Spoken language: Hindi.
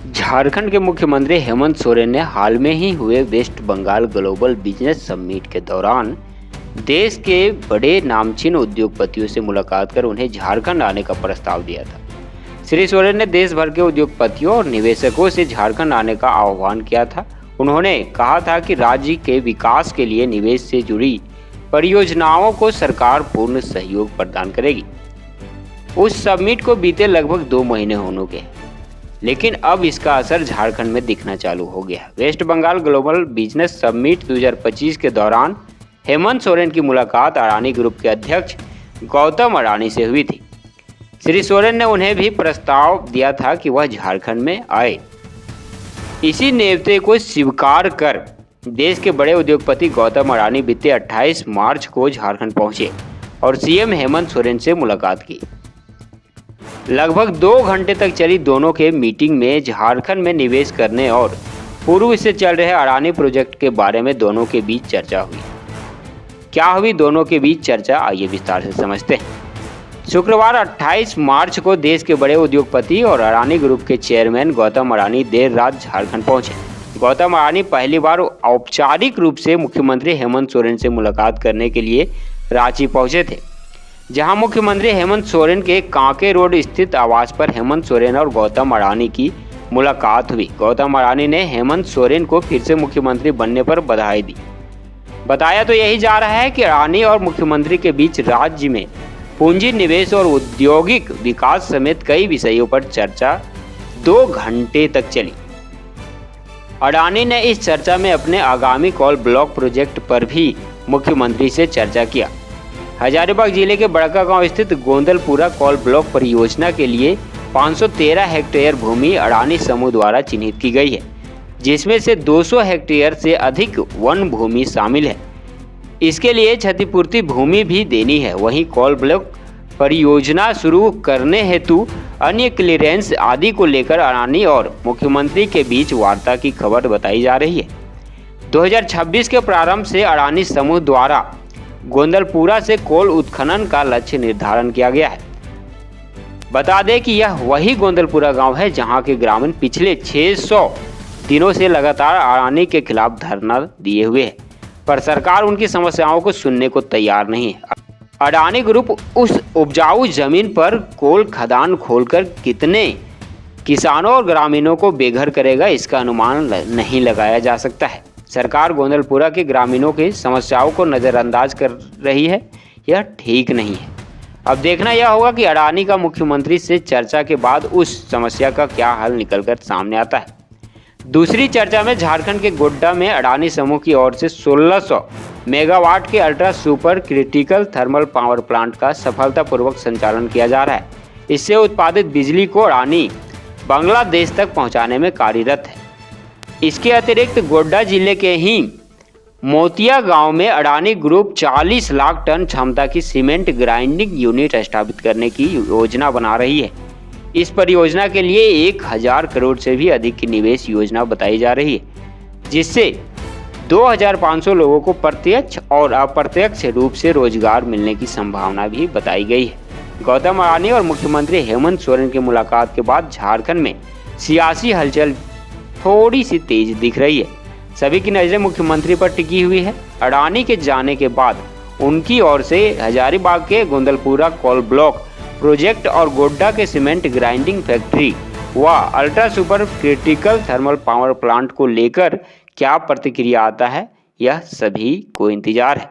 झारखंड के मुख्यमंत्री हेमंत सोरेन ने हाल में ही हुए West Bengal global business summit के दौरान देश के बड़े नामचीन उद्योगपतियों से मुलाकात कर उन्हें झारखंड आने का प्रस्ताव दिया था। श्री सोरेन ने देश भर के उद्योगपतियों और निवेशकों से झारखंड आने का आह्वान किया था। उन्होंने कहा था कि राज्य के विकास के लिए निवेश से जुड़ी परियोजनाओं को सरकार पूर्ण सहयोग प्रदान करेगी। उस समिट को बीते लगभग 2 महीने होने के, लेकिन अब इसका असर झारखंड में दिखना चालू हो गया। West Bengal global business summit 2025 के दौरान हेमंत सोरेन की मुलाकात अडानी ग्रुप के अध्यक्ष गौतम अडानी से हुई थी। श्री सोरेन ने उन्हें भी प्रस्ताव दिया था कि वह झारखंड में आए। इसी नेवते को स्वीकार कर देश के बड़े उद्योगपति गौतम अडानी बीते 28 मार्च को झारखंड पहुंचे और सीएम हेमंत सोरेन से मुलाकात की। लगभग 2 घंटे तक चली दोनों के मीटिंग में झारखंड में निवेश करने और पूर्व से चल रहे अडानी प्रोजेक्ट के बारे में दोनों के बीच चर्चा हुई। क्या हुई दोनों के बीच चर्चा, आइए विस्तार से समझते हैं। शुक्रवार 28 मार्च को देश के बड़े उद्योगपति और अडानी ग्रुप के चेयरमैन गौतम अडानी देर रात झारखंड पहुंचे। गौतम अडानी पहली बार औपचारिक रूप से मुख्यमंत्री हेमंत सोरेन से मुलाकात करने के लिए रांची पहुंचे थे, जहां मुख्यमंत्री हेमंत सोरेन के कांके रोड स्थित आवास पर हेमंत सोरेन और गौतम अडानी की मुलाकात हुई। गौतम अडानी ने हेमंत सोरेन को फिर से मुख्यमंत्री बनने पर बधाई दी। बताया तो यही जा रहा है कि अडानी और मुख्यमंत्री के बीच राज्य में पूंजी निवेश और औद्योगिक विकास समेत कई विषयों पर चर्चा 2 घंटे तक चली। अडानी ने इस चर्चा में अपने आगामी कोल ब्लॉक प्रोजेक्ट पर भी मुख्यमंत्री से चर्चा किया। हजारीबाग जिले के बड़कागांव स्थित गोंदलपुरा कोल ब्लॉक परियोजना के लिए 513 हेक्टेयर भूमि अडानी समूह द्वारा चिन्हित की गई है, जिसमें से 200 हेक्टेयर से अधिक वन भूमि शामिल है। इसके लिए क्षतिपूर्ति भूमि भी देनी है। वहीं कोल ब्लॉक परियोजना शुरू करने हेतु अन्य क्लियरेंस आदि को लेकर अडानी और मुख्यमंत्री के बीच वार्ता की खबर बताई जा रही है। 2026 के प्रारंभ से अडानी समूह द्वारा गोंदलपुरा से कोल उत्खनन का लक्ष्य निर्धारण किया गया है। बता दें कि यह वही गोंदलपुरा गांव है जहां के ग्रामीण पिछले 600 दिनों से लगातार अडानी के खिलाफ धरना दिए हुए हैं, पर सरकार उनकी समस्याओं को सुनने को तैयार नहीं है। अडानी ग्रुप उस उपजाऊ जमीन पर कोल खदान खोलकर कितने किसानों और ग्रामीणों को बेघर करेगा, इसका अनुमान नहीं लगाया जा सकता है। सरकार गोंदलपुरा के ग्रामीणों की समस्याओं को नज़रअंदाज कर रही है, यह ठीक नहीं है। अब देखना यह होगा कि अडानी का मुख्यमंत्री से चर्चा के बाद उस समस्या का क्या हल निकलकर सामने आता है। दूसरी चर्चा में झारखंड के गोड्डा में अडानी समूह की ओर से 1600 मेगावाट के ultra super critical thermal power plant का सफलतापूर्वक संचालन किया जा रहा है। इससे उत्पादित बिजली को अडानी बांग्लादेश तक पहुंचाने में कार्यरत है। इसके अतिरिक्त गोड्डा जिले के ही मोतिया गांव में अडानी ग्रुप 40 लाख टन क्षमता की सीमेंट ग्राइंडिंग यूनिट स्थापित करने की योजना बना रही है। इस परियोजना के लिए 1000 करोड़ से भी अधिक की निवेश योजना बताई जा रही है, जिससे 2500 लोगों को प्रत्यक्ष और अप्रत्यक्ष रूप से रोजगार मिलने की संभावना भी बताई गई है। गौतम अडानी और मुख्यमंत्री हेमंत सोरेन की मुलाकात के बाद झारखंड में सियासी हलचल थोड़ी सी तेज दिख रही है। सभी की नजरें मुख्यमंत्री पर टिकी हुई है। अडानी के जाने के बाद उनकी ओर से हजारीबाग के गोंदलपुरा कोल ब्लॉक प्रोजेक्ट और गोड्डा के सीमेंट ग्राइंडिंग फैक्ट्री व ultra super critical thermal power plant को लेकर क्या प्रतिक्रिया आता है, यह सभी को इंतजार है।